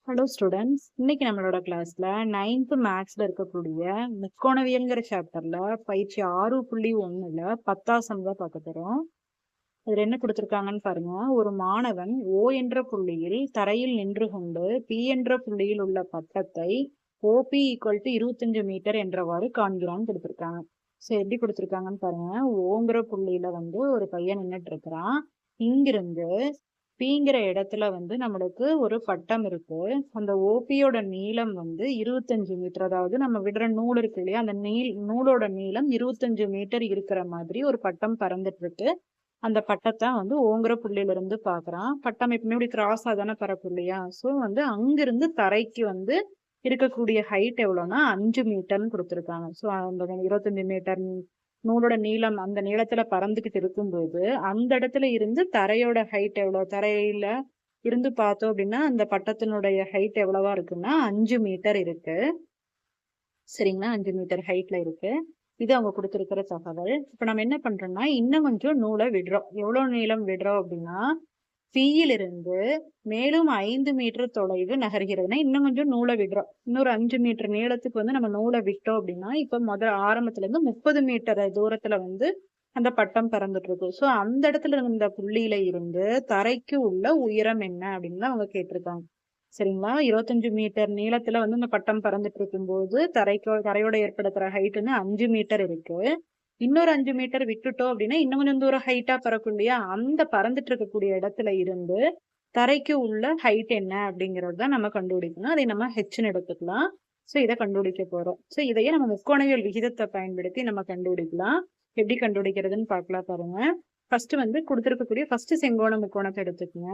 Hello students, இன்னைக்கு நம்மளோட கிளாஸ்ல 9th மேக்ஸ்ல இருக்கக்கூடிய முக்கோணவியல்ங்கிற சாப்டர்ல பயிற்சி 6.1ல 10ஆம் சம் தான் பார்க்க போறோம். அதுல என்ன கொடுத்திருக்காங்கன்னு பாருங்க. ஒரு மாணவன் O என்ற புள்ளியில் தரையில் நின்று கொண்டு P என்ற புள்ளியில் உள்ள பட்டத்தை OP = 25 மீட்டர் என்றவாறு காண்கிறான்னு கொடுத்திருக்காங்க. ஸோ எப்படி கொடுத்திருக்காங்கன்னு பாருங்க. ஓங்கிற புள்ளியில ஒரு பையன் நின்றுட்டு இருக்கிறான். இங்கிருந்து Pங்கிற இடத்துல நம்மளுக்கு ஒரு பட்டம் இருக்கு. அந்த ஓபியோட நீளம் 25 மீட்டர். அதாவது நம்ம விடுற நூல் இருக்கு இல்லையா, அந்த நூலோட நீளம் 25 மீட்டர் இருக்கிற மாதிரி ஒரு பட்டம் பறந்துட்டு இருக்கு. அந்த பட்டத்தை ஓங்கிற புள்ளியில இருந்து பாக்குறான். பட்டம் எப்பவுமே இப்படி கிராஸா தானே பறக்கும் இல்லையா. ஸோ அங்கிருந்து தரைக்கு இருக்கக்கூடிய ஹைட் எவ்வளோன்னா 5 மீட்டர்னு கொடுத்துருக்காங்க. ஸோ அந்த 25 மீட்டர் நூலோட நீளம் அந்த நீளத்துல பறந்துகிட்டு இருக்கும்போது அந்த இடத்துல இருந்து தரையோட ஹைட் எவ்வளவு, தரையில இருந்து பார்த்தோம் அப்படின்னா அந்த பட்டத்தினுடைய ஹைட் எவ்வளவா இருக்குன்னா 5 மீட்டர் இருக்கு. சரிங்களா, 5 மீட்டர் ஹைட்ல இருக்கு. இது அவங்க கொடுத்திருக்கிற தகவல். இப்ப நம்ம என்ன பண்றோம்னா இன்னும் கொஞ்சம் நூலை விடுறோம். எவ்வளவு நீளம் விடுறோம் அப்படின்னா Pயிலிருந்து மேலும் 5 மீட்டர் தொலைவு நகர்கிறதுனா இன்னும் கொஞ்சம் நூலை விடுறோம். இன்னொரு 5 மீட்டர் நீளத்துக்கு நம்ம நூலை விட்டோம் அப்படின்னா இப்ப ஆரம்பத்துல இருந்து 30 மீட்டர் தூரத்துல அந்த பட்டம் பறந்துட்டு இருக்கு. ஸோ அந்த இடத்துல இருந்த புள்ளியில இருந்து தரைக்கு உள்ள உயரம் என்ன அப்படின்னு அவங்க கேட்டிருக்காங்க. சரிங்களா, 25 மீட்டர் நீளத்துல அந்த பட்டம் பறந்துட்டு இருக்கும்போது தரையோட ஏற்படுத்துற ஹைட் 5 மீட்டர் இருக்கு. இன்னொரு 5 மீட்டர் விட்டுட்டோம் அப்படின்னா இன்னும் கொஞ்சம் தூரம் ஹைட்டா பறக்கும் இல்லையா. அந்த பறந்துட்டு இருக்கக்கூடிய இடத்துல இருந்து தரைக்கு உள்ள ஹைட் என்ன அப்படிங்கறது தான் நம்ம கண்டுபிடிக்கணும். அதை நம்ம ஹெச்னு எடுத்துக்கலாம். ஸோ இதை கண்டுபிடிக்க போறோம். ஸோ இதையே நம்ம முக்கோணவியல் விகிதத்தை பயன்படுத்தி நம்ம கண்டுபிடிக்கலாம். எப்படி கண்டுபிடிக்கிறதுன்னு பார்க்கலாம் பாருங்க. ஃபர்ஸ்ட் கொடுத்திருக்கக்கூடிய ஃபர்ஸ்ட் செங்கோண முக்கோணத்தை எடுத்துக்கோங்க.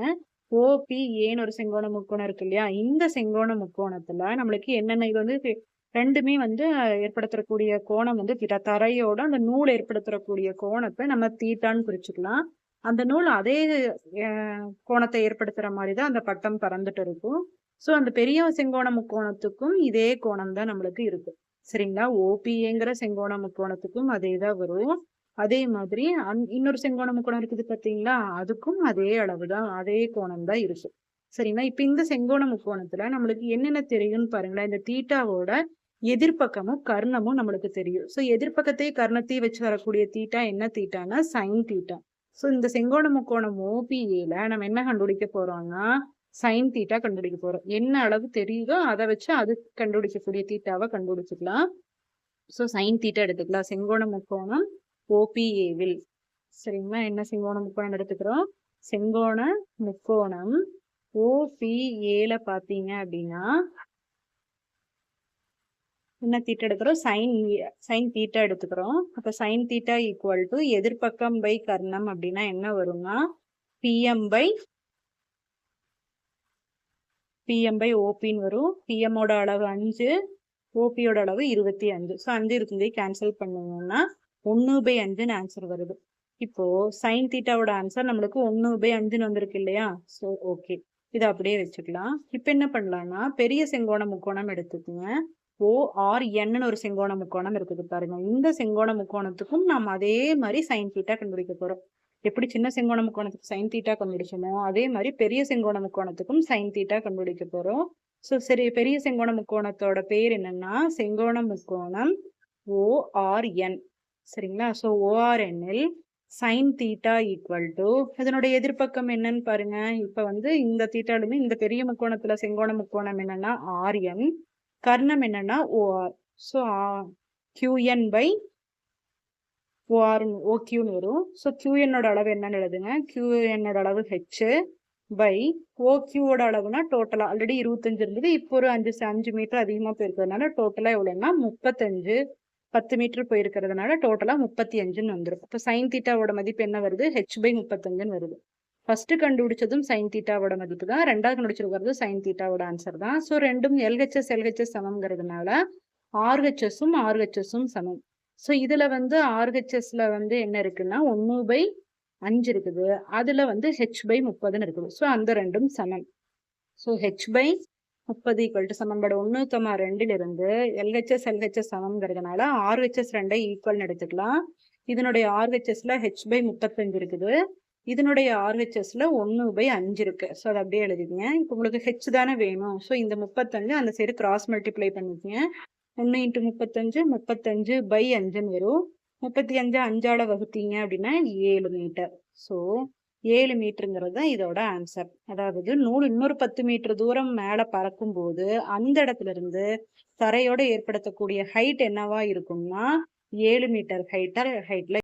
OPAன்னு ஒரு செங்கோண முக்கோணம் இருக்கு இல்லையா. இந்த செங்கோண முக்கோணத்துல நம்மளுக்கு என்னென்ன இது ரெண்டுமே ஏற்படுத்தக்கூடிய கோணம் தரையோட அந்த நூல் ஏற்படுத்தக்கூடிய கோணத்தை நம்ம தீட்டான்னு குறிச்சுக்கலாம். அந்த நூல் அதே கோணத்தை ஏற்படுத்துற மாதிரிதான் அந்த பட்டம் பறந்துட்டு இருக்கும். சோ அந்த பெரிய செங்கோண முக்கோணத்துக்கும் இதே கோணம் தான் நம்மளுக்கு இருக்கு. சரிங்களா, OPAங்கிற செங்கோண முக்கோணத்துக்கும் அதே தான் வரும். அதே மாதிரி இன்னொரு செங்கோண முக்கோணம் இருக்குது பாத்தீங்களா, அதுக்கும் அதே அளவுதான், அதே கோணம் தான் இருக்கு. சரிங்களா, இப்ப இந்த செங்கோண முக்கோணத்துல நம்மளுக்கு என்னென்ன தெரியும்னு பாருங்களேன். இந்த தீட்டாவோட எதிர்பக்கமும் கர்ணமும் நம்மளுக்கு தெரியும். சோ எதிர்பக்கத்தையும் கர்ணத்தையும் வச்சு வரக்கூடிய தீட்டா என்ன தீட்டானா சைன் தீட்டா. சோ இந்த செங்கோண முக்கோணம் OPAல நம்ம என்ன கண்டுபிடிக்க போறோம்னா சைன் தீட்டா கண்டுபிடிக்க போறோம். என்ன அளவு தெரியுதோ அதை வச்சு அது கண்டுபிடிக்கக்கூடிய தீட்டாவை கண்டுபிடிச்சுக்கலாம். சோ சைன் தீட்டா எடுத்துக்கலாம் செங்கோண முக்கோணம் OPAவில். சரிங்களா, என்ன செங்கோண முக்கோணம் எடுத்துக்கிறோம், செங்கோண முக்கோணம் OPAல பாத்தீங்க அப்படின்னா என்ன தீட்டா எடுக்கிறோம், சைன் தீட்டா எடுத்துக்கிறோம். அப்ப சைன் தீட்டா ஈக்குவல் டு எதிர்பக்கம் பை கர்ணம் அப்படின்னா என்ன வரும்னா PM பை OPன்னு வரும். PMோட அளவு 5, OPயோட அளவு 25. ஸோ 5 இருக்குது கேன்சல் பண்ணுவோம்னா 1/5ன்னு ஆன்சர் வருது. இப்போ சைன் தீட்டாவோட ஆன்சர் நம்மளுக்கு 1/5ன்னு வந்திருக்கு இல்லையா. ஸோ ஓகே, இதை அப்படியே வச்சுக்கலாம். இப்போ என்ன பண்ணலாம்னா பெரிய செங்கோண முக்கோணம் எடுத்துக்கோங்க. ORNன்னு ஒரு செங்கோண முக்கோணம் இருக்குது பாருங்க. இந்த செங்கோண முக்கோணத்துக்கும் நம்ம அதே மாதிரி சைன் தீட்டா கண்டுபிடிக்க போறோம். எப்படி சின்ன செங்கோண முக்கோணத்துக்கு சைன் தீட்டா கண்டுபிடிச்சோமோ அதே மாதிரி பெரிய செங்கோண முக்கோணத்துக்கும் சைன் தீட்டா கண்டுபிடிக்க போறோம். ஸோ சரி, பெரிய செங்கோண முக்கோணத்தோட பேர் என்னன்னா செங்கோண முக்கோணம் ORN. சரிங்களா, ஸோ ORNல் சைன் தீட்டா ஈக்குவல் டு இதனுடைய எதிர்பக்கம் என்னன்னு பாருங்க. இப்ப இந்த தீட்டாலுமே இந்த பெரிய முக்கோணத்துல செங்கோண முக்கோணம் என்னன்னா RN, கர்ணம் என்னன்னா OR. ஸோ QN பை OQன்னு வரும். ஸோ QNோட அளவு என்னன்னு எழுதுங்க. QNோட அளவு H பை OQவோட அளவுனா டோட்டலா ஆல்ரெடி 25 இருந்தது, இப்போ ஒரு 5 மீட்டர் அதிகமா போயிருக்கிறதுனால டோட்டலா எவ்வளவுன்னா 35, 10 மீட்டர் போயிருக்கிறதுனால டோட்டலா 35ன்னு வந்துடும். இப்போ சைன் தீட்டாவோட மதிப்பு என்ன வருது, H/35ன்னு வருது. ஃபர்ஸ்ட் கண்டுபிடிச்சதும் சைன் தீட்டாவோட மதிப்பு தான், ரெண்டாவது கண்டுபிடிச்சிருக்கிறது சைன் தீட்டாவோட ஆன்சர் தான். ஸோ ரெண்டும் LHS சமம்ங்கிறதுனால RHSம் RHSம் சமம். ஸோ இதுல RHSல என்ன இருக்குன்னா 1/5 இருக்குது, அதுல H/30ன்னு இருக்குது. ஸோ அந்த ரெண்டும் சமம். ஸோ H/30 ஈக்குவல் டு சமன்பாடு 1,2ல இருந்து LHS சமம்ங்கிறதுனால RHS 2 ஈக்குவல்னு எடுத்துக்கலாம். இதனுடைய RHSல H/35 இருக்குது, இதனுடைய RHSல 1/5 இருக்கு. ஸோ அதை அப்படியே எழுதிக்கங்க. இப்போ உங்களுக்கு ஹெச் தானே வேணும். ஸோ இந்த 35 அந்த சைடு கிராஸ் மல்டிப்ளை பண்ணிக்கங்க. 1 × 35 35/5ன்னு வரும். 35 5ஆல வகுத்தீங்க அப்படின்னா 7 மீட்டர். ஸோ 7 மீட்டருங்கிறது தான் இதோட ஆன்சர். அதாவது நூல் இன்னொரு 10 மீட்டர் தூரம் மேலே பறக்கும்போது அந்த இடத்துல இருந்து தரையோட ஏற்படுத்தக்கூடிய ஹைட் என்னவா இருக்கும்னா 7 மீட்டர் ஹைட்ல